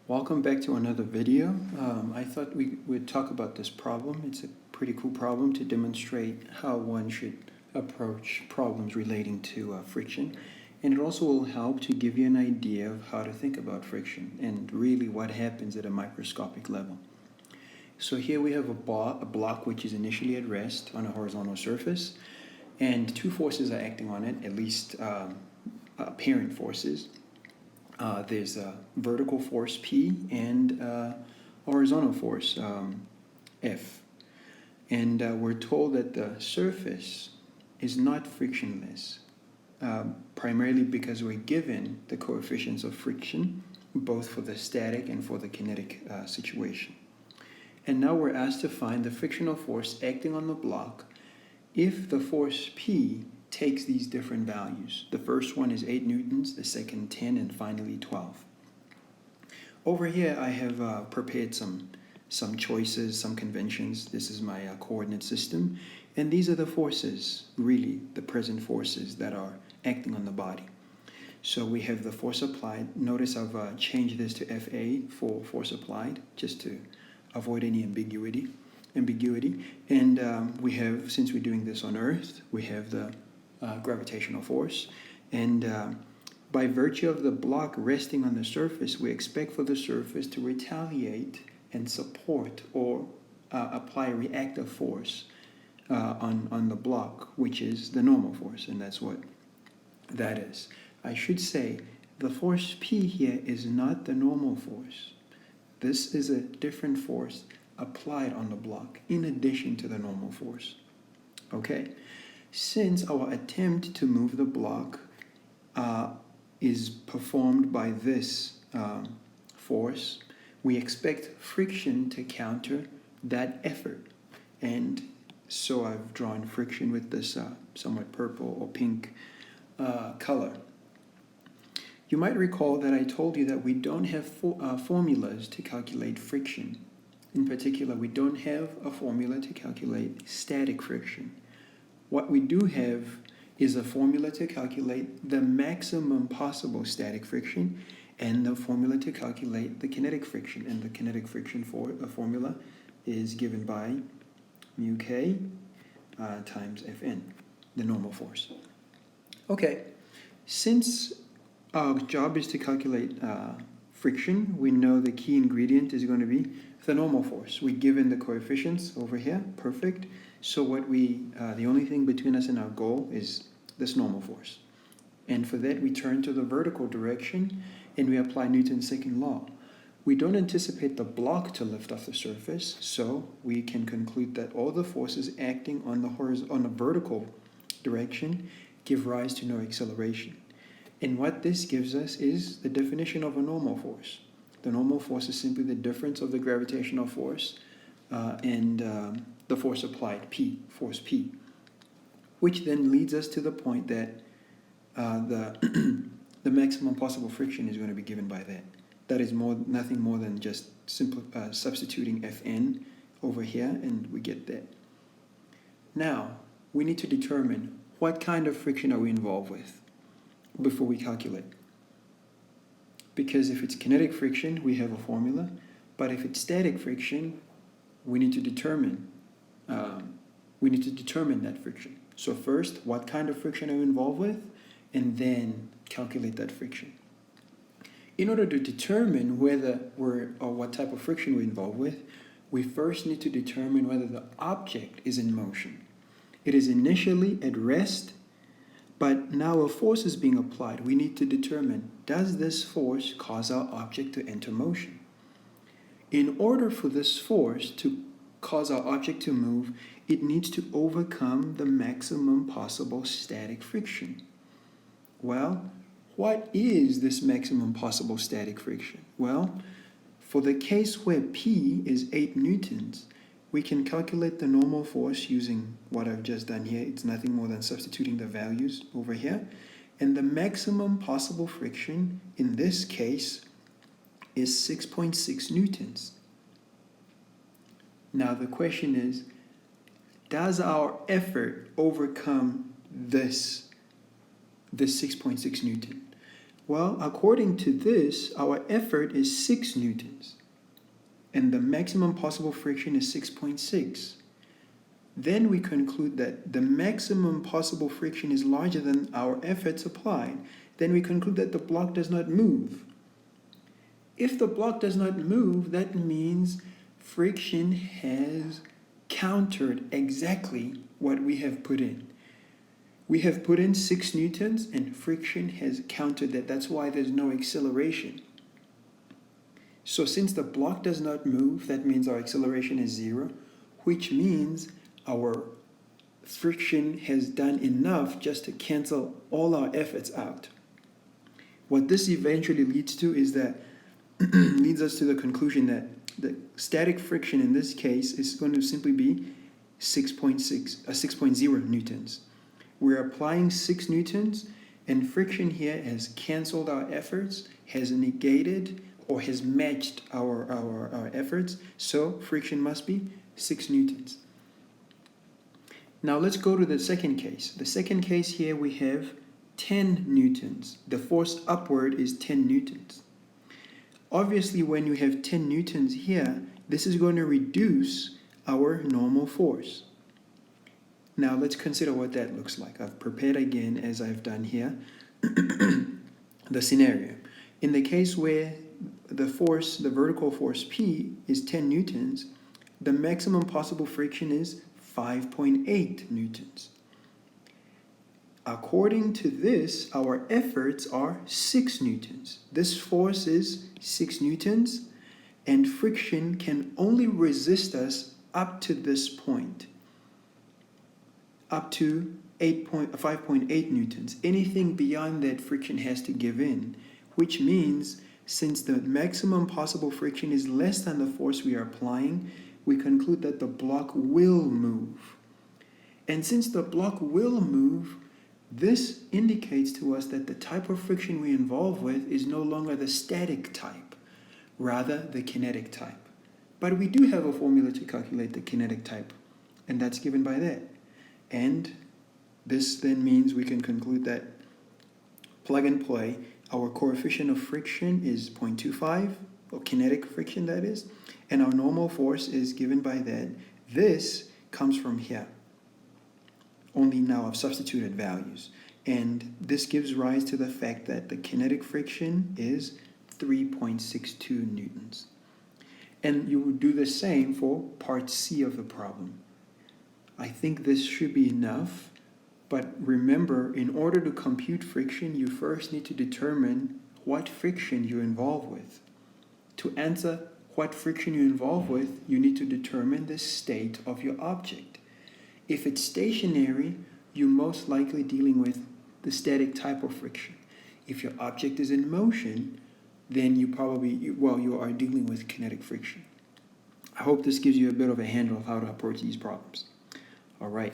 Welcome back to another video. I thought we would talk about this problem. It's a pretty cool problem to demonstrate how one should approach problems relating to friction. And it also will help to give you an idea of how to think about friction and really what happens at a microscopic level. So here we have a block which is initially at rest on a horizontal surface, and two forces are acting on it, at least apparent forces. There's a vertical force P and a horizontal force F. And we're told that the surface is not frictionless, primarily because we're given the coefficients of friction, both for the static and for the kinetic situation. And now we're asked to find the frictional force acting on the block if the force P takes these different values. The first one is 8 newtons, the second 10, and finally 12. Over here I have prepared some choices, some conventions. This is my coordinate system, and these are the forces, really the present forces that are acting on the body. So we have the force applied. Notice I've changed this to FA for force applied, just to avoid any ambiguity. And we have, since we're doing this on Earth, we have the gravitational force, and by virtue of the block resting on the surface, we expect for the surface to retaliate and support or apply a reactive force on the block, which is the normal force, and that's what that is. I should say the force P here is not the normal force. This is a different force applied on the block in addition to the normal force. Okay? Since our attempt to move the block is performed by this force, we expect friction to counter that effort. And so I've drawn friction with this somewhat purple or pink color. You might recall that I told you that we don't have formulas to calculate friction. In particular, we don't have a formula to calculate static friction. What we do have is a formula to calculate the maximum possible static friction and the formula to calculate the kinetic friction. And the kinetic friction formula is given by mu k times Fn, the normal force. Okay, since our job is to calculate friction, we know the key ingredient is going to be the normal force. We're given the coefficients over here, perfect. So what the only thing between us and our goal is this normal force. And for that, we turn to the vertical direction and we apply Newton's second law. We don't anticipate the block to lift off the surface, so we can conclude that all the forces acting on the vertical direction give rise to no acceleration. And what this gives us is the definition of a normal force. The normal force is simply the difference of the gravitational force and the force applied, P, force P, which then leads us to the point that the maximum possible friction is going to be given by that. That is nothing more than just substituting Fn over here, and we get that. Now, we need to determine what kind of friction are we involved with before we calculate. Because if it's kinetic friction, we have a formula, but if it's static friction, we need to determine that friction. So first, what kind of friction are we involved with, and then calculate that friction. In order to determine whether what type of friction we're involved with, we first need to determine whether the object is in motion. It is initially at rest, but now a force is being applied. We need to determine, does this force cause our object to enter motion? In order for this force to cause our object to move, it needs to overcome the maximum possible static friction. Well, what is this maximum possible static friction? Well, for the case where P is 8 newtons, we can calculate the normal force using what I've just done here. It's nothing more than substituting the values over here. And the maximum possible friction in this case is 6.6 newtons. Now the question is, does our effort overcome this 6.6 Newton? Well, according to this, our effort is 6 newtons, and the maximum possible friction is 6.6. Then we conclude that the maximum possible friction is larger than our efforts applied. Then we conclude that the block does not move. If the block does not move, that means friction has countered exactly what we have put in. We have put in 6 newtons and friction has countered that. That's why there's no acceleration. So since the block does not move, that means our acceleration is 0, which means our friction has done enough just to cancel all our efforts out. What this eventually leads to is that leads us to the conclusion that the static friction in this case is going to simply be 6.0 newtons. We're applying 6 newtons, and friction here has canceled our efforts, has negated or has matched our efforts, so friction must be 6 newtons. Now let's go to the second case. The second case here we have 10 newtons. The force upward is 10 newtons. Obviously, when you have 10 newtons here, this is going to reduce our normal force. Now let's consider what that looks like. I've prepared again, as I've done here, the scenario. In the case where the force, the vertical force P is 10 newtons, the maximum possible friction is 5.8 newtons. According to this, our efforts are 6 newtons. This force is 6 newtons, and friction can only resist us up to this point, up to 5.8 newtons. Anything beyond that, friction has to give in, which means since the maximum possible friction is less than the force we are applying, we conclude that the block will move. And since the block will move, this indicates to us that the type of friction we involve with is no longer the static type, rather the kinetic type. But we do have a formula to calculate the kinetic type, and that's given by that. And this then means we can conclude that, plug and play, our coefficient of friction is 0.25, or kinetic friction that is, and our normal force is given by that. This comes from here. Only now I've substituted values. And this gives rise to the fact that the kinetic friction is 3.62 newtons. And you would do the same for part C of the problem. I think this should be enough, but remember, in order to compute friction, you first need to determine what friction you're involved with. To answer what friction you're involved with, you need to determine the state of your object. If it's stationary, you're most likely dealing with the static type of friction. If your object is in motion, then you are dealing with kinetic friction. I hope this gives you a bit of a handle of how to approach these problems. All right.